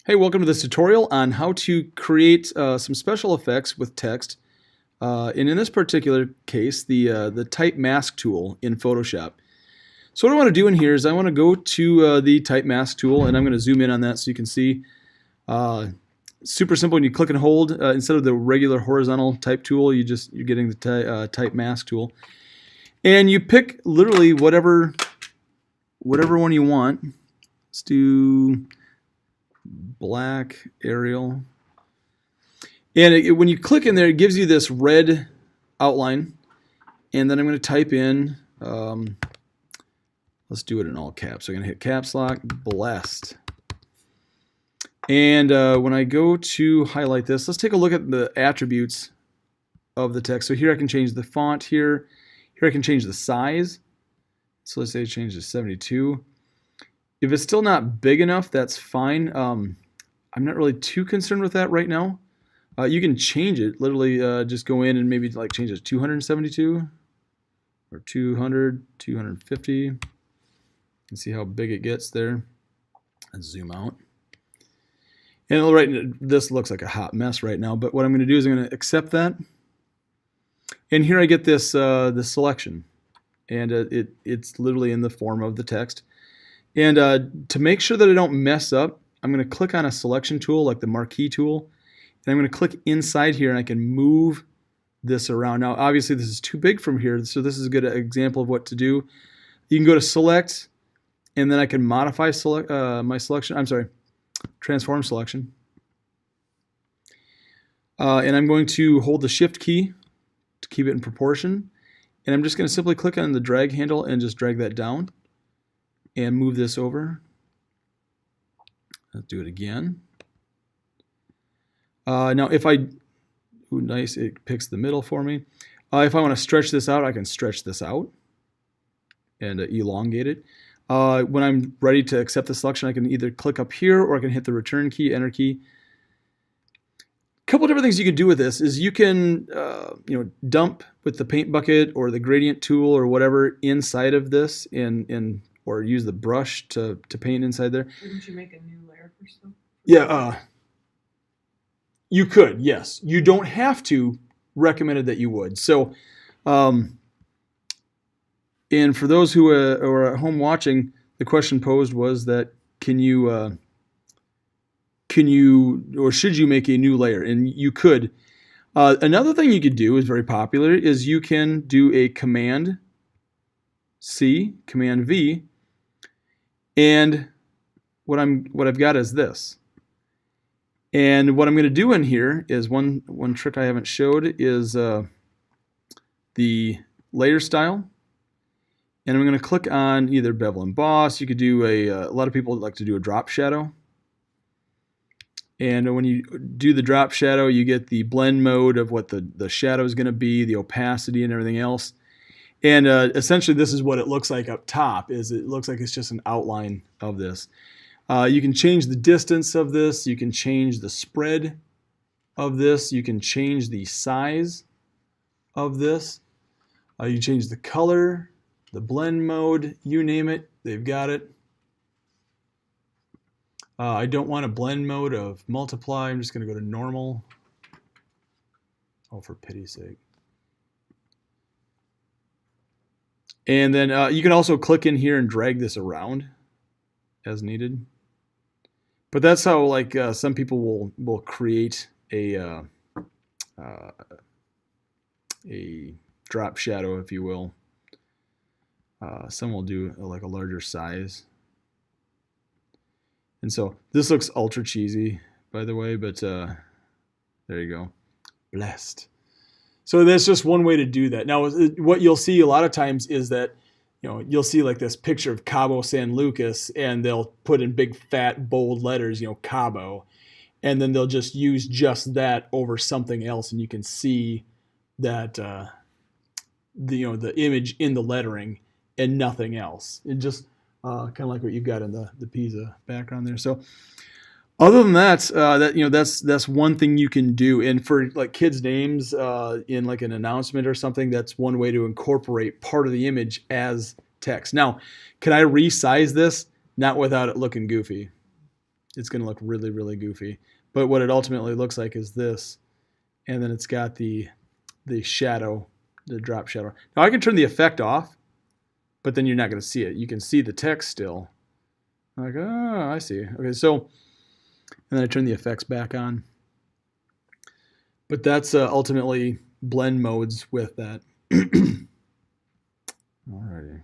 Hey, welcome to this tutorial on how to create some special effects with text. And in this particular case, the type mask tool in Photoshop. So what I want to do in here is I want to go to the type mask tool, and I'm going to zoom in on that so you can see. Uh, Super simple. When you click and hold, instead of the regular horizontal type tool, you're getting the type mask tool, and you pick literally whatever one you want. Let's do black Arial. And when you click in there, it gives you this red outline. And then I'm going to type in, let's do it in all caps. So I'm going to hit caps lock, blessed. And when I go to highlight this, let's take a look at the attributes of the text. So here I can change the font here. Here I can change the size. So let's say I change to 72. If it's still not big enough, that's fine. I'm not really too concerned with that right now. You can change it. Literally, just go in and maybe like change it to 272 or 200, 250. You can see how big it gets there. And zoom out. And right, this looks like a hot mess right now. But what I'm going to do is I'm going to accept that. And here I get this this selection, and it's literally in the form of the text. And to make sure that I don't mess up, I'm going to click on a selection tool like the marquee tool, and I'm going to click inside here, and I can move this around. Now, obviously, this is too big from here, so this is a good example of what to do. You can go to select, and then I can modify my selection. I'm sorry, transform selection. And I'm going to hold the shift key to keep it in proportion. And I'm just going to simply click on the drag handle and just drag that down and move this over. Let's do it again. Now if I, ooh, nice, it picks the middle for me. If I want to stretch this out, I can stretch this out and elongate it. When I'm ready to accept the selection, I can either click up here or I can hit the return key, enter key. A couple different things you can do with this is you can dump with the paint bucket or the gradient tool or whatever inside of this or use the brush to paint inside there. Wouldn't you make a new layer for stuff? Yeah, you could, yes. You don't have to. Recommended that you would. So, and for those who are at home watching, the question posed was that can you or should you make a new layer? And you could. Another thing you could do is very popular is you can do a Command C, Command V, and what I've got is this. And what I'm going to do in here is one trick I haven't showed is the layer style. And I'm going to click on either bevel emboss. You could do a lot of people like to do a drop shadow. And when you do the drop shadow, you get the blend mode of what the shadow is going to be, the opacity and everything else. And essentially this is what it looks like up top. It looks like it's just an outline of this. You can change the distance of this. You can change the spread of this. You can change the size of this. You change the color, the blend mode, you name it, they've got it. I don't want a blend mode of multiply. I'm just going to go to normal. Oh, for pity's sake. And then you can also click in here and drag this around as needed. But that's how like some people will create a drop shadow, if you will. Some will do like a larger size. And so this looks ultra cheesy, by the way, but there you go. Blessed. So that's just one way to do that. Now, what you'll see a lot of times is that you'll see like this picture of Cabo San Lucas, and they'll put in big, fat, bold letters, Cabo, and then they'll just use just that over something else, and you can see that the image in the lettering and nothing else. It just kind of like what you've got in the Pisa background there. So other than that, that's one thing you can do. And for like kids' names in like an announcement or something, that's one way to incorporate part of the image as text. Now, can I resize this? Not without it looking goofy. it's going to look really, really goofy. But what it ultimately looks like is this, and then it's got the shadow, the drop shadow. Now I can turn the effect off, but then you're not going to see it. You can see the text still. Like, oh, I see. Okay, so, and then I turn the effects back on. But that's ultimately blend modes with that. Alrighty.